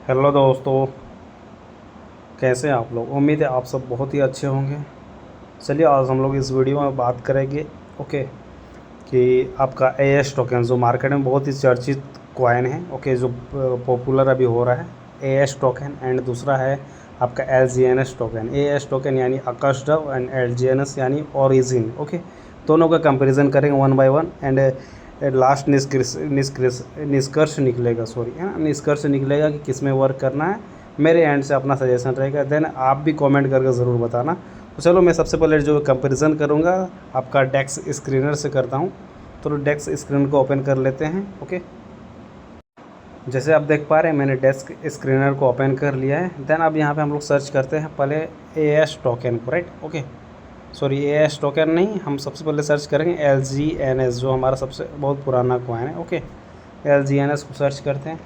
Hello दोस्तों, कैसे हैं आप लोग। उम्मीद है आप सब बहुत ही अच्छे होंगे। चलिए आज हम लोग इस वीडियो में बात करेंगे ओके कि आपका एएस टोकन जो मार्केट में बहुत ही चर्चित कॉइन है ओके, जो पॉपुलर अभी हो रहा है एएस टोकन। एंड दूसरा है आपका एलजीएनएस टोकन। एएस टोकन यानी आकाश डाव एंड एलजीएनएस यानी ओरिजिन ओके। दोनों का कंपैरिजन करेंगे one by one and last निष्कर्ष निकलेगा, सॉरी है ना, निष्कर्ष निकलेगा कि किस में वर्क करना है। मेरे एंड से अपना सजेशन रहेगा, देन आप भी कमेंट करके ज़रूर बताना। तो चलो मैं सबसे पहले जो कंपैरिजन करूँगा आपका डेक्स स्क्रीनर से करता हूँ। तो डेक्स स्क्रीन को ओपन कर लेते हैं ओके। जैसे आप देख पा रहे हैं मैंने डेस्क स्क्रीनर को ओपन कर लिया है। देन अब यहाँ पे हम लोग सर्च करते हैं पहले एएस टोकन को, right okay. Sorry as token नहीं, हम सबसे पहले सर्च करेंगे एलजीएनएस, जो हमारा सबसे बहुत पुराना कॉइन है ओके। एलजीएनएस को सर्च करते हैं,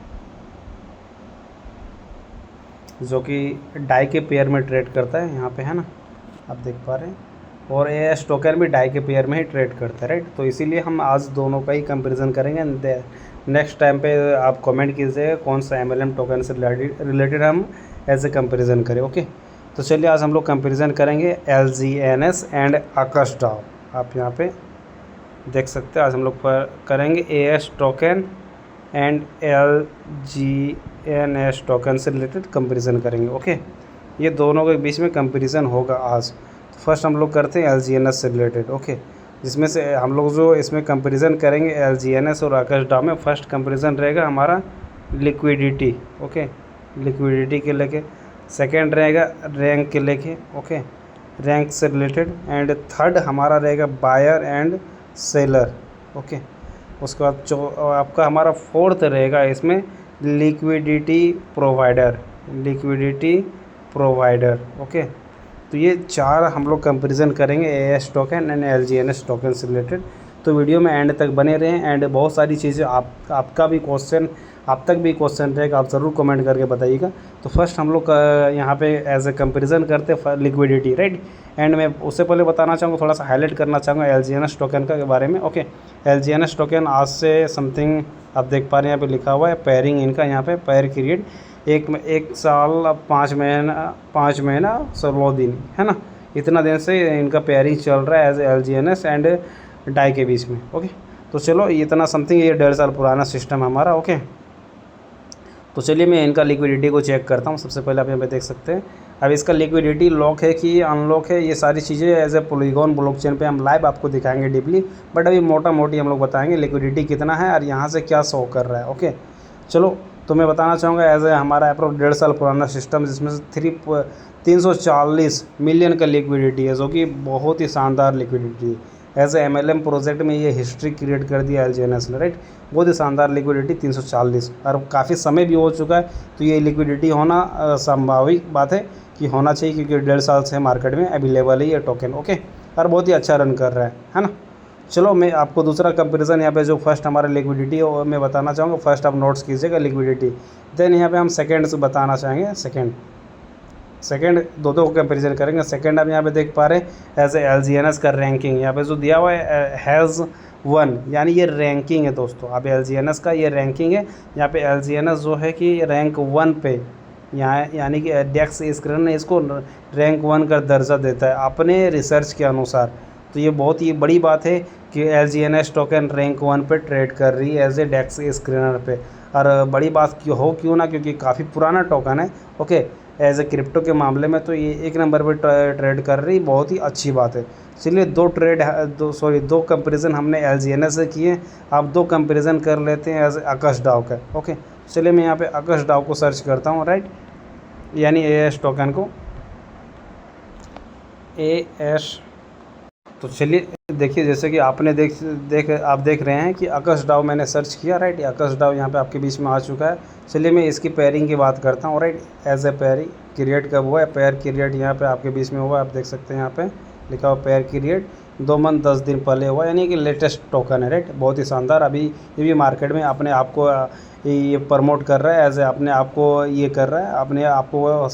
जो कि डाई के पेयर में ट्रेड करता है यहाँ पे, है ना, आप देख पा रहे हैं। और एएस टोकन भी डाई के पेयर में ही ट्रेड करता है, राइट। तो इसीलिए हम आज दोनों का ही कंपैरिजन करेंगे। नेक्स्ट टाइम पे आप कमेंट कीजिएगा कौन सा एमएलएम टोकन से रिलेटेड हम एज ए कंपेरिजन करें ओके। तो चलिए आज हम लोग कंपैरिजन करेंगे एलजीएनएस एंड आकाश डाव। आप यहाँ पे देख सकते हैं आज हम लोग करेंगे एएस टोकन एंड एलजीएनएस टोकन से रिलेटेड कंपैरिजन करेंगे ओके। ये दोनों के बीच में कंपैरिजन होगा आज। तो फर्स्ट हम लोग करते हैं एलजीएनएस से रिलेटेड ओके, जिसमें से हम लोग जो इसमें कंपैरिजन करेंगे एलजीएनएस और आकाश डाव में, फर्स्ट कंपैरिजन रहेगा हमारा लिक्विडिटी ओके, लिक्विडिटी के लेके। सेकंड रहेगा रैंक के लेके ओके, रैंक से रिलेटेड। एंड थर्ड हमारा रहेगा बायर एंड सेलर ओके। उसके बाद जो आपका हमारा फोर्थ रहेगा इसमें liquidity provider, liquidity provider okay. तो ये चार हम लोग कंपैरिजन करेंगे एएस टोकन एंड एलजीएनएस टोकन से रिलेटेड। तो वीडियो में एंड तक बने रहें। एंड बहुत सारी चीज़ें आपका भी क्वेश्चन, आप तक भी क्वेश्चन रहेगा, आप ज़रूर कमेंट करके बताइएगा। तो फर्स्ट हम लोग यहाँ पे एज ए कंपैरिजन करते हैं लिक्विडिटी, राइट। एंड मैं उससे पहले बताना चाहूँगा, थोड़ा सा हाईलाइट करना चाहूँगा एलजीएनएस टोकन के बारे में ओके। एलजीएनएस टोकन आज से समथिंग आप देख पा रहे हैं यहाँ पे लिखा हुआ है पेयरिंग इनका, यहाँ पे पेयर पीरियड एक साल 5 महीना 16 दिन, है ना। इतना दिन से इनका पेयरिंग चल रहा है एज एलजीएनएस एंड डाई के बीच में ओके। तो चलो इतना समथिंग ये 1.5 साल पुराना सिस्टम है हमारा ओके। तो चलिए मैं इनका लिक्विडिटी को चेक करता हूँ। सबसे पहले आप यहाँ पे देख सकते हैं अब इसका लिक्विडिटी लॉक है कि अनलॉक है, ये सारी चीज़ें एज ए पॉलीगॉन ब्लॉकचेन पे हम लाइव आपको दिखाएंगे डीपली। बट अभी मोटा मोटी हम लोग बताएंगे लिक्विडिटी कितना है और यहाँ से क्या शो कर रहा है ओके। चलो तो मैं बताना चाहूँगा एज ए हमारा अप्रोक्स 1.5 साल पुराना सिस्टम, जिसमें से 340 मिलियन का लिक्विडिटी है, जो कि बहुत ही शानदार लिक्विडिटी है। एज ए एमएलएम प्रोजेक्ट में ये हिस्ट्री क्रिएट कर दिया एलजीएनएस ने, राइट। बहुत ही शानदार लिक्विडिटी 340, और काफ़ी समय भी हो चुका है। तो ये लिक्विडिटी होना संभाविक बात है कि होना चाहिए, क्योंकि 1.5 साल से मार्केट में अवेलेबल है ये टोकन ओके, और बहुत ही अच्छा रन कर रहा है ना। चलो मैं आपको दूसरा कंपैरिजन यहाँ पे जो फर्स्ट हमारा लिक्विडिटी है मैं बताना चाहूँगा। फर्स्ट आप नोट्स कीजिएगा लिक्विडिटी, देन यहाँ पे हम सेकेंड से बताना चाहेंगे। सेकेंड दो को कंपैरिजन करेंगे। सेकेंड आप यहाँ पे देख पा रहे हैं एज ए एलजीएनएस का रैंकिंग यहाँ पे जो दिया हुआ है हैज़ 1, यानी ये रैंकिंग है दोस्तों। अब एलजीएनएस का ये रैंकिंग है, यहाँ पे एलजीएनएस जो है कि रैंक 1 पे, यहाँ यानी कि डेक्स स्क्रीन ने इसको रैंक 1 का दर्जा देता है अपने रिसर्च के अनुसार। तो ये बहुत ही बड़ी बात है कि एलजीएनएस टोकन रैंक 1 पे ट्रेड कर रही है एज ए डेक्स स्क्रीनर पे। और बड़ी बात क्यों ना, क्योंकि काफ़ी पुराना टोकन है ओके। एज ए क्रिप्टो के मामले में तो ये 1 नंबर पे ट्रेड कर रही, बहुत ही अच्छी बात है। चलिए दो कंपैरिजन हमने एलजीएनएस से किए। अब 2 कंपैरिजन कर लेते हैं एज आकाश डाव का ओके। चलिए मैं यहाँ पे आकाश डाव को सर्च करता हूँ, राइट, यानी एएस टोकन को एएस। तो चलिए देखिए, जैसे कि आपने आप देख रहे हैं कि आकाश डाव मैंने सर्च किया, राइट। आकाश डाव यहाँ पे आपके बीच में आ चुका है। चलिए मैं इसकी पेयरिंग की बात करता हूँ, right. As a pairing create कब हुआ है, पेयर क्रिएट यहाँ पे आपके बीच में हुआ, आप देख सकते हैं यहाँ पे लिखा हुआ पेयर क्रिएट 2 मंथ 10 दिन पहले हुआ, यानी कि लेटेस्ट टोकन है, राइट। बहुत ही शानदार। अभी ये भी मार्केट में अपने आप को ये प्रमोट कर रहा है, एज ए अपने आप को ये कर रहा है, अपने आप को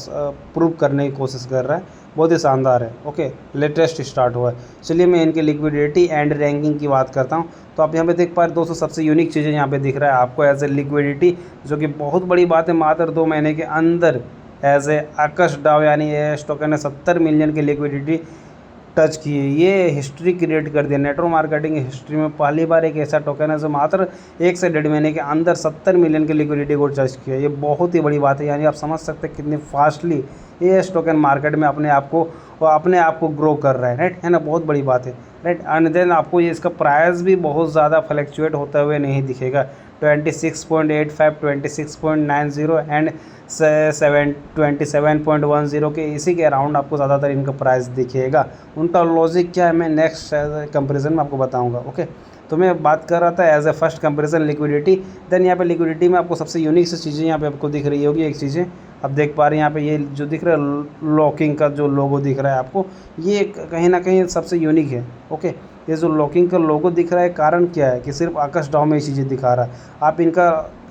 प्रूव करने की कोशिश कर रहा है। बहुत ही शानदार है। ओके, लेटेस्ट स्टार्ट हुआ है। चलिए मैं इनकी लिक्विडिटी एंड रैंकिंग की बात करता हूँ। तो आप यहाँ पे देख पा रहे दोस्तों, सबसे यूनिक चीज़ें यहाँ पे दिख रहा है आपको एज ए लिक्विडिटी, जो कि बहुत बड़ी बात है। मात्र 2 महीने के अंदर एज ए आकाश डाव यानी एएस टोकन ने 70 मिलियन की लिक्विडिटी टच की है। ये हिस्ट्री क्रिएट कर दिया नेटवर्क मार्केटिंग हिस्ट्री में। पहली बार एक ऐसा टोकन है जो मात्र 1 से 1.5 महीने के अंदर 70 मिलियन की लिक्विडिटी को टच किया। ये बहुत ही बड़ी बात है। यानी आप समझ सकते हैं कितनी फास्टली ये टोकन मार्केट में अपने आप को ग्रो कर रहा है, राइट, है ना। बहुत बड़ी बात है, राइट। एंड देन आपको ये इसका प्राइस भी बहुत ज़्यादा फ्लक्चुएट होते हुए नहीं दिखेगा। 26.85, 26.90 एंड 27.10 के इसी के अराउंड आपको ज़्यादातर इनका प्राइस दिखेगा। उनका लॉजिक क्या है मैं नेक्स्ट कंपैरिजन में आपको बताऊंगा। ओके, तो मैं बात कर रहा था as a first comparison liquidity. Then यहाँ पे लिक्विडिटी में आपको सबसे यूनिक सी चीज़ें यहाँ पे आपको दिख रही होगी। एक चीज़ें आप देख पा रहे हैं यहाँ पे, ये जो दिख रहा है लॉकिंग का जो लोगो दिख रहा है आपको, ये कहीं ना कहीं सबसे यूनिक है। ओके, ये जो लॉकिंग का लोगो दिख रहा है, कारण क्या है कि सिर्फ आकाश डाउ में ये चीज़ें दिखा रहा है। आप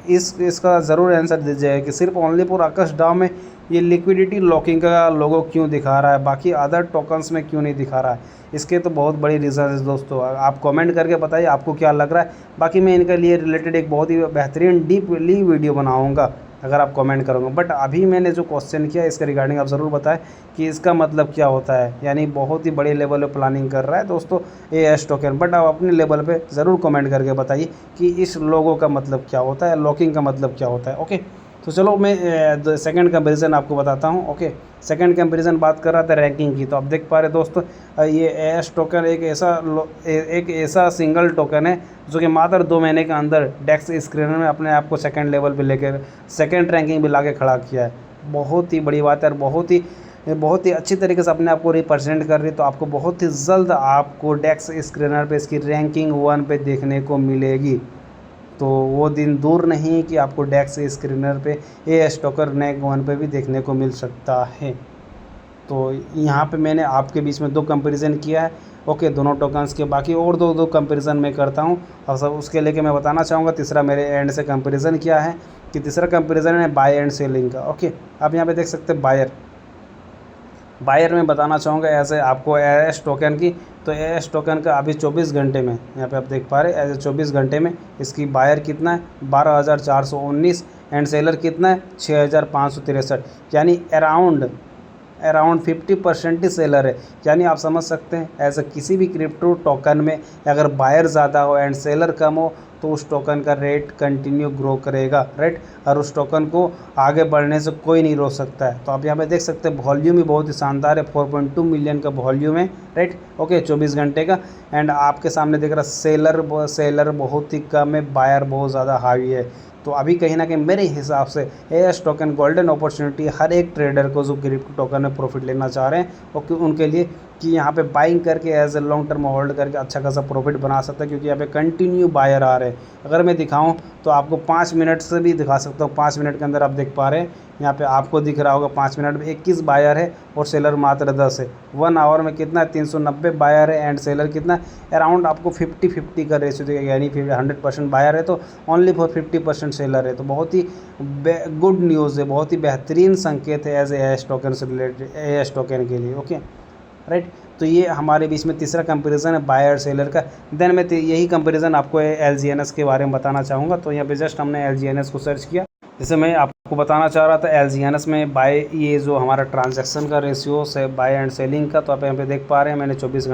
इसका ज़रूर आंसर दीजिएगा कि सिर्फ ओनली फॉर आकाश डाउ में ये लिक्विडिटी लॉकिंग का लोगो क्यों दिखा रहा है, बाकी अदर टोकन्स में क्यों नहीं दिखा रहा है। इसके तो बहुत बड़ी रीज़न है दोस्तों। आप कमेंट करके बताइए आपको क्या लग रहा है। बाकी मैं इनके लिए रिलेटेड एक बहुत ही बेहतरीन डीपली वीडियो बनाऊँगा अगर आप कमेंट करोगे। बट अभी मैंने जो क्वेश्चन किया इसके रिगार्डिंग आप ज़रूर बताएं कि इसका मतलब क्या होता है। यानी बहुत ही बड़े लेवल पे प्लानिंग कर रहा है दोस्तों एएस टोकन। बट आप अपने लेवल पे ज़रूर कमेंट करके बताइए कि इस लोगो का मतलब क्या होता है, लॉकिंग का मतलब क्या होता है। ओके, तो चलो मैं सेकंड कंपैरिजन आपको बताता हूँ। ओके, सेकंड कंपैरिजन बात कर रहा था रैंकिंग की। तो आप देख पा रहे दोस्तों, ये एएस टोकन एक ऐसा सिंगल टोकन है जो कि मात्र 2 महीने के अंदर डेक्स स्क्रीनर में अपने आप को सेकंड लेवल पे लेकर सेकंड रैंकिंग भी लाके खड़ा किया है। बहुत ही बड़ी बात है और बहुत ही अच्छी तरीके से अपने आप को रिप्रेजेंट कर रही है। तो आपको बहुत ही जल्द आपको डेक्स स्क्रीनर पे इसकी रैंकिंग 1 पे देखने को मिलेगी। तो वो दिन दूर नहीं कि आपको डेक्स स्क्रीनर पे एएस टोकन रैंक 1 पे भी देखने को मिल सकता है। तो यहाँ पे मैंने आपके बीच में 2 कंपैरिजन किया है। ओके, दोनों टोकन्स के। बाकी और दो कंपैरिजन मैं करता हूँ और सब उसके लेके मैं बताना चाहूँगा तीसरा मेरे एंड से कंपैरिजन क्या है कि तीसरा कंपैरिजन है बाय एंड सेलिंग का। ओके, आप यहाँ पे देख सकते हैं बायर में बताना चाहूँगा ऐसे आपको एएस टोकन की। तो एएस टोकन का अभी 24 घंटे में यहाँ पे आप देख पा रहे हैं एज 24 घंटे में इसकी बायर कितना है 12,419 एंड सेलर कितना है 6,563। यानी अराउंड 50% ही सेलर है। यानी आप समझ सकते हैं ऐसा किसी भी क्रिप्टो टोकन में अगर बायर ज़्यादा हो एंड सेलर कम हो तो उस टोकन का रेट कंटिन्यू ग्रो करेगा, राइट। और उस टोकन को आगे बढ़ने से कोई नहीं रोक सकता है। तो आप यहाँ पे देख सकते हैं वॉल्यूम भी बहुत ही शानदार है, 4.2 मिलियन का वॉल्यूम है, राइट। ओके, 24 घंटे का। एंड आपके सामने देख रहा सेलर बहुत ही कम है, बायर बहुत ज़्यादा हावी है। तो अभी कहीं ना कहीं मेरे हिसाब से एएस टोकन गोल्डन अपॉर्चुनिटी हर एक ट्रेडर को जो क्रिप्टो टोकन में प्रॉफिट लेना चाह रहे हैं और उनके लिए कि यहाँ पे बाइंग करके as a long term hold करके अच्छा खासा प्रॉफिट बना सकता है, क्योंकि यहाँ पे कंटिन्यू बायर आ रहे हैं। अगर मैं दिखाऊं तो आपको 5 मिनट से भी दिखा सकता हूँ। 5 मिनट के अंदर आप देख पा रहे हैं यहाँ पे आपको दिख रहा होगा 5 मिनट में 21 बायर है और सेलर मात्र 10 है। 1 आवर में कितना है 390 बायर है एंड सेलर कितना अराउंड आपको 50-50 का रेशियो देगा। यानी 100% बायर है तो ओनली फॉर 50% सेलर है। तो बहुत ही गुड न्यूज़ है, बहुत ही बेहतरीन संकेत है एज एएस टोकन से रिलेटेड एएस टोकन के लिए। Okay, right. तो ये हमारे बीच में तीसरा कंपैरिजन है बायर सेलर का। देन मैं यही कंपैरिजन आपको एलजीएनएस के बारे में बताना चाहूँगा। तो यहाँ पे जस्ट हमने एलजीएनएस को सर्च किया। जैसे मैं आपको बताना चाह रहा था एलजीएनएस में बाय ये जो हमारा ट्रांजैक्शन का रेशियो से बाय एंड सेलिंग का। तो आप यहाँ पे देख पा रहे हैं मैंने 24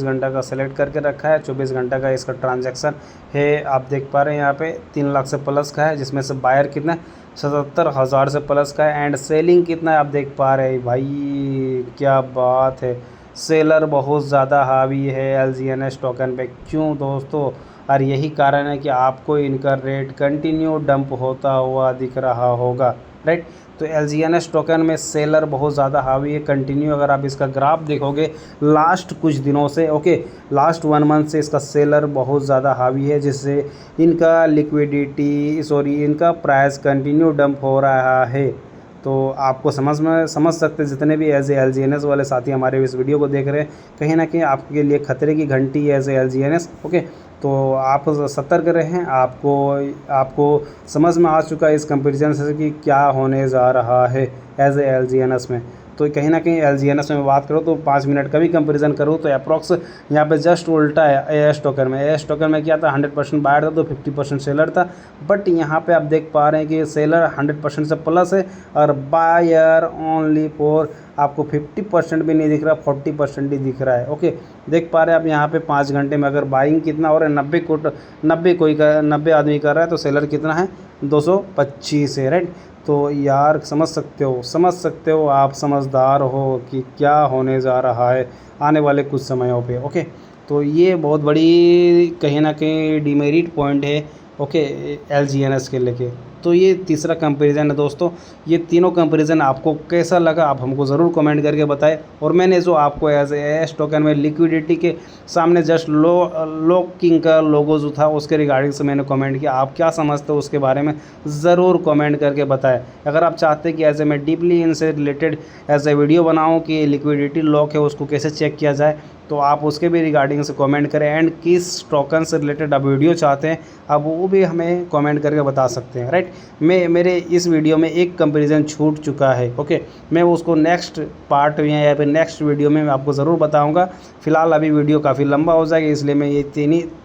घंटा का सेलेक्ट करके रखा है। 24 घंटा का इसका ट्रांजैक्शन है, आप देख पा रहे हैं यहाँ पे 3 लाख से प्लस का है, जिसमें से बायर कितना 77,000 से प्लस का है एंड सेलिंग कितना है आप देख पा रहे हैं। भाई क्या बात है, सेलर बहुत ज़्यादा हावी है एलजीएनएस टोकन पे। क्यों दोस्तों? और यही कारण है कि आपको इनका रेट कंटिन्यू डंप होता हुआ दिख रहा होगा, राइट। तो एलजीएनएस टोकन में सेलर बहुत ज़्यादा हावी है कंटिन्यू। अगर आप इसका ग्राफ देखोगे लास्ट कुछ दिनों से, ओके, लास्ट 1 मंथ से इसका सेलर बहुत ज़्यादा हावी है, जिससे इनका इनका प्राइस कंटिन्यू डंप हो रहा है। तो आपको समझ सकते हैं जितने भी एज ए एलजीएनएस वाले साथी हमारे इस वीडियो को देख रहे हैं, कहीं ना कहीं आपके लिए खतरे की घंटी है एज ए एलजीएनएस। ओके, तो आप सतर्क रहें। आपको समझ में आ चुका है इस कंपैरिजन से कि क्या होने जा रहा है एज ए एलजीएनएस में। तो कहीं ना कहीं LGNS में बात करो तो 5 मिनट का भी कंपेरिजन करूँ तो अप्रॉक्स यहाँ पे जस्ट उल्टा है AS टोकन में। AS टोकन में क्या था, 100% बायर था तो 50% सेलर था, बट यहाँ पे आप देख पा रहे हैं कि सेलर 100% से प्लस है और बायर ओनली फॉर आपको 50% भी नहीं दिख रहा, 40% ही दिख रहा है। ओके, देख पा रहे हैं आप यहाँ पे 5 घंटे में अगर बाइंग कितना हो रहा है, 90 आदमी कर रहा है तो सेलर कितना है, 225 है, राइट। तो यार समझ सकते हो आप समझदार हो कि क्या होने जा रहा है आने वाले कुछ समयों पे। ओके, तो ये बहुत बड़ी कहीं ना कहीं डिमेरिट पॉइंट है ओके LGNS के लेके। तो ये तीसरा कंपैरिजन है दोस्तों। ये तीनों कंपैरिजन आपको कैसा लगा आप हमको ज़रूर कमेंट करके बताएं। और मैंने जो आपको एज AS टोकन में लिक्विडिटी के सामने जस्ट लॉकिंग का लोगो जो था उसके रिगार्डिंग से मैंने कमेंट किया, आप क्या समझते हो उसके बारे में ज़रूर कमेंट करके बताएं। अगर आप चाहते हैं कि ऐसे मैं डीपली इनसे रिलेटेड एज ए वीडियो बनाऊँ कि लिक्विडिटी लॉक है उसको कैसे चेक किया जाए, तो आप उसके भी रिगार्डिंग से कमेंट करें। एंड किस टोकन से रिलेटेड आप वीडियो चाहते हैं आप वो भी हमें कमेंट करके बता सकते हैं, राइट। मेरे इस वीडियो में एक कंपैरिजन छूट चुका है ओके, मैं उसको नेक्स्ट पार्ट में या फिर नेक्स्ट वीडियो में मैं आपको ज़रूर बताऊंगा। फिलहाल अभी वीडियो काफ़ी लंबा हो जाएगा इसलिए मैं ये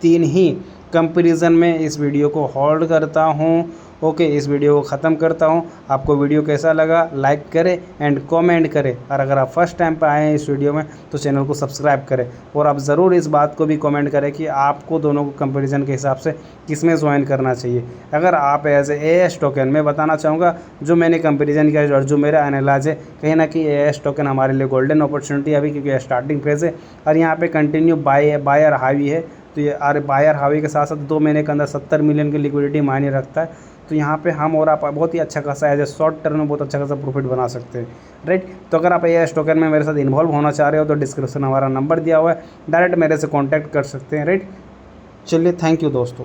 तीन ही कंपैरिजन में इस वीडियो को होल्ड करता हूँ। ओके, इस वीडियो को ख़त्म करता हूँ। आपको वीडियो कैसा लगा लाइक करें एंड कमेंट करें, और अगर आप फर्स्ट टाइम पे आए हैं इस वीडियो में तो चैनल को सब्सक्राइब करें। और आप ज़रूर इस बात को भी कमेंट करें कि आपको दोनों को कंपैरिजन के हिसाब से किसमें ज्वाइन करना चाहिए। अगर आप एज AS टोकन मैं बताना चाहूँगा जो मैंने कंपेरिजन किया और जो मेरा एनालाइज है, कहीं ना कहीं AS टोकन हमारे लिए गोल्डन अपॉर्चुनिटी है अभी, क्योंकि स्टार्टिंग फेज़ है और यहाँ पर कंटिन्यू बायर हावी है। तो ये बायर हावी के साथ साथ 2 महीने के अंदर 70 मिलियन की लिक्विडिटी मायने रखता है। तो यहाँ पे हम और आप बहुत ही अच्छा खासा एज ए शॉर्ट टर्म में बहुत अच्छा खासा प्रॉफिट बना सकते हैं, राइट। तो अगर आप AS टोकन में मेरे साथ इन्वॉल्व होना चाह रहे हो तो डिस्क्रिप्शन में हमारा नंबर दिया हुआ है, डायरेक्ट मेरे से कांटेक्ट कर सकते हैं, राइट। चलिए, थैंक यू दोस्तों।